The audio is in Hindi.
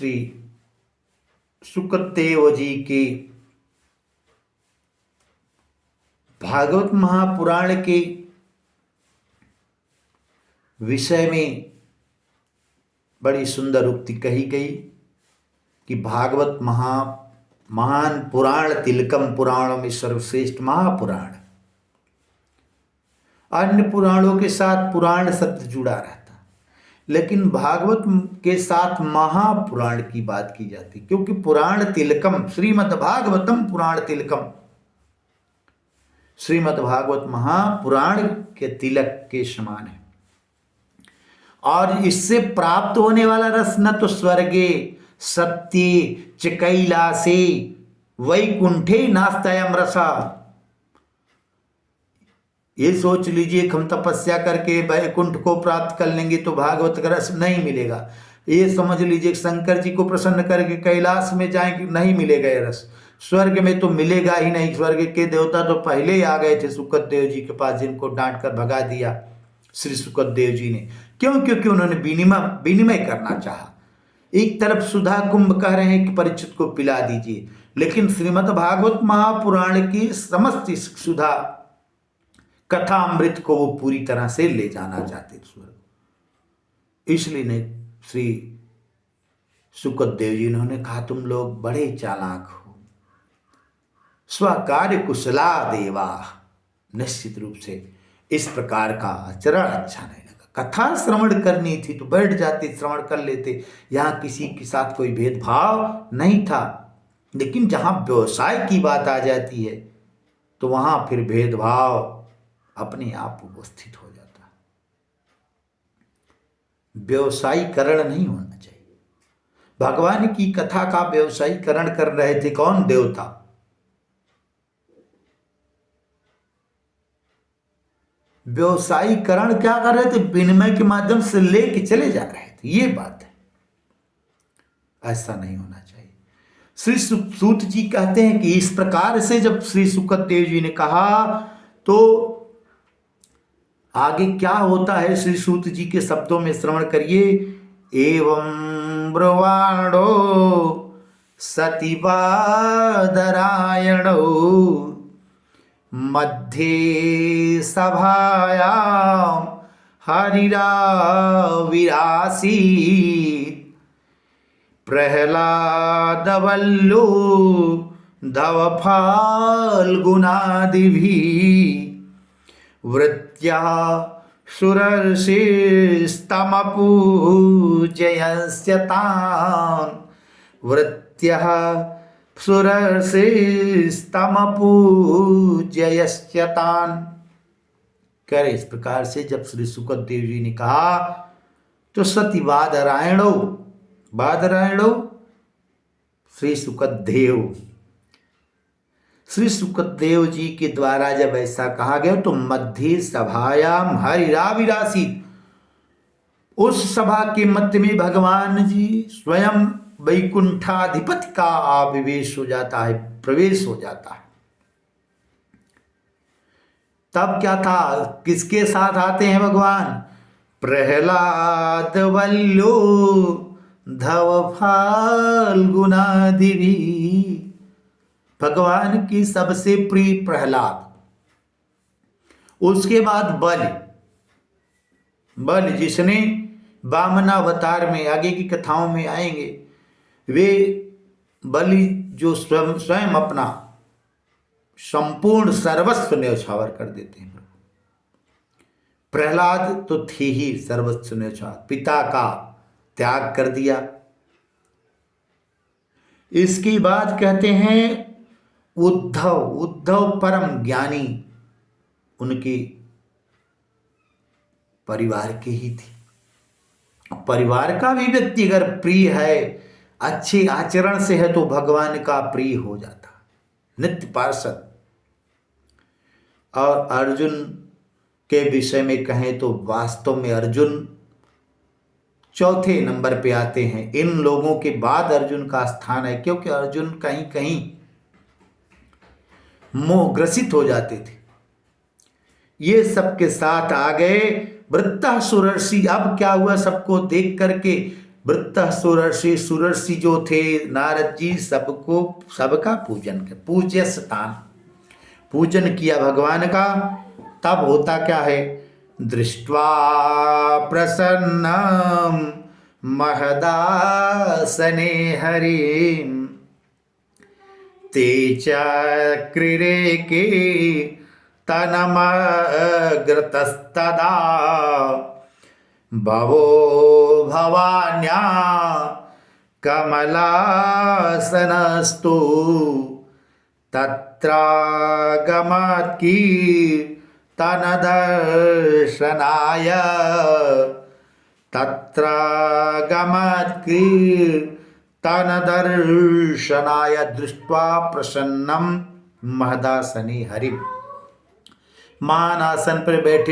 श्री सुकदेव जी के भागवत महापुराण के विषय में बड़ी सुंदर उक्ति कही गई कि भागवत महान पुराण तिलकम पुराणों में सर्वश्रेष्ठ महापुराण। अन्य पुराणों के साथ पुराण शब्द जुड़ा रहता, लेकिन भागवत के साथ महापुराण की बात की जाती, क्योंकि पुराण तिलकम श्रीमद् भागवतम पुराण तिलकम, श्रीमद् भागवत महापुराण के तिलक के समान है। और इससे प्राप्त होने वाला रस न तो स्वर्गे सत्य च कैलासे वैकुंठे नास्तयम रसा। ये सोच लीजिए कि हम तपस्या करके वैकुंठ को प्राप्त कर लेंगे तो भागवत का रस नहीं मिलेगा। ये समझ लीजिए शंकर जी को प्रसन्न करके कैलाश में जाएंगे, नहीं मिलेगा ये रस। स्वर्ग में तो मिलेगा ही नहीं। स्वर्ग के देवता तो पहले ही आ गए थे सुकदेव जी के पास, जिनको डांट कर भगा दिया श्री सुकदेव जी ने। क्यों? क्योंकि उन्होंने विनिमय करना चाहा। एक तरफ सुधा कुंभ कह रहे हैं कि परीक्षित को पिला दीजिए, लेकिन श्रीमद् भागवत महापुराण की समस्त सुधा कथा अमृत को वो पूरी तरह से ले जाना चाहते स्वर्ग। इसलिए ने श्री सुकदेव जी उन्होंने कहा, तुम लोग बड़े चालाक हो, स्वकार्य कुशला देवा। निश्चित रूप से इस प्रकार का आचरण अच्छा नहीं लगा। कथा श्रवण करनी थी तो बैठ जाते, श्रवण कर लेते। यहाँ किसी के साथ कोई भेदभाव नहीं था, लेकिन जहाँ व्यवसाय की बात आ जाती है तो वहाँ फिर भेदभाव अपने आप उपस्थित हो जाता है। व्यवसायीकरण नहीं होना चाहिए। भगवान की कथा का व्यवसायीकरण कर रहे थे कौन? देवता। व्यवसायीकरण क्या कर रहे थे? विनिमय के माध्यम से लेके चले जा रहे थे। ये बात है, ऐसा नहीं होना चाहिए। श्री सूत जी कहते हैं कि इस प्रकार से जब श्री सुकदेव जी ने कहा तो आगे क्या होता है श्री सूत जी के शब्दों में श्रवण करिए। एवं ब्रुवाणो सतिवादरायणो मध्ये सभायां हरिराविरासी प्रहलादवल्लो धवफाल्गुनादिभिः वृत्या सुरर्षिस्तमपूजयस्य तान् वृत्त्यः सुरर्षिस्तमपूजयस्य तान्। कर इस प्रकार से जब श्री सुकदेव जी ने कहा तो सती बादरायणो श्री सुकदेव जी के द्वारा जब ऐसा कहा गया तो मध्य सभायाम हरिराविरासीत, उस सभा के मध्य में भगवान जी स्वयं वैकुंठाधिपति का आविवेश हो जाता है, प्रवेश हो जाता है। तब क्या था? किसके साथ आते हैं भगवान? प्रहलाद वल्लो धवफाल्गुनादिभिः। भगवान की सबसे प्रिय प्रहलाद, उसके बाद बल जिसने वामनावतार में आगे की कथाओं में आएंगे, वे बलि जो स्वयं अपना संपूर्ण सर्वस्व न्यौछावर कर देते हैं। प्रहलाद तो थे ही सर्वस्व न्यौछावर, पिता का त्याग कर दिया। इसके बाद कहते हैं उद्धव परम ज्ञानी, उनके परिवार के ही थे। परिवार का भी व्यक्ति अगर प्रिय है, अच्छे आचरण से है, तो भगवान का प्रिय हो जाता, नित्य पार्षद। और अर्जुन के विषय में कहें तो वास्तव में अर्जुन चौथे नंबर पे आते हैं। इन लोगों के बाद अर्जुन का स्थान है, क्योंकि अर्जुन कहीं कहीं मोहग्रसित हो जाते थे। ये सबके साथ आ गए वृत्तासुरर्षि। अब क्या हुआ? सबको देख करके वृत्तः सुरर्षि, सुरर्षि जो थे नारद जी सबका पूजन कर, पूज्य स्थान पूजन किया भगवान का। तब होता क्या है, दृष्ट्वा प्रसन्नम महदासने हरिम ते चक्रिरे के तनमग्रतस्तदा भवो भवान्या कमलासनस्तु तत्रागमत्कीर्तनदर्शनाय तत्रागमत्कीर्तनदर्शनाय दृष्ट्वा प्रसन्नम महदासने हरिम। मान आसन पर बैठे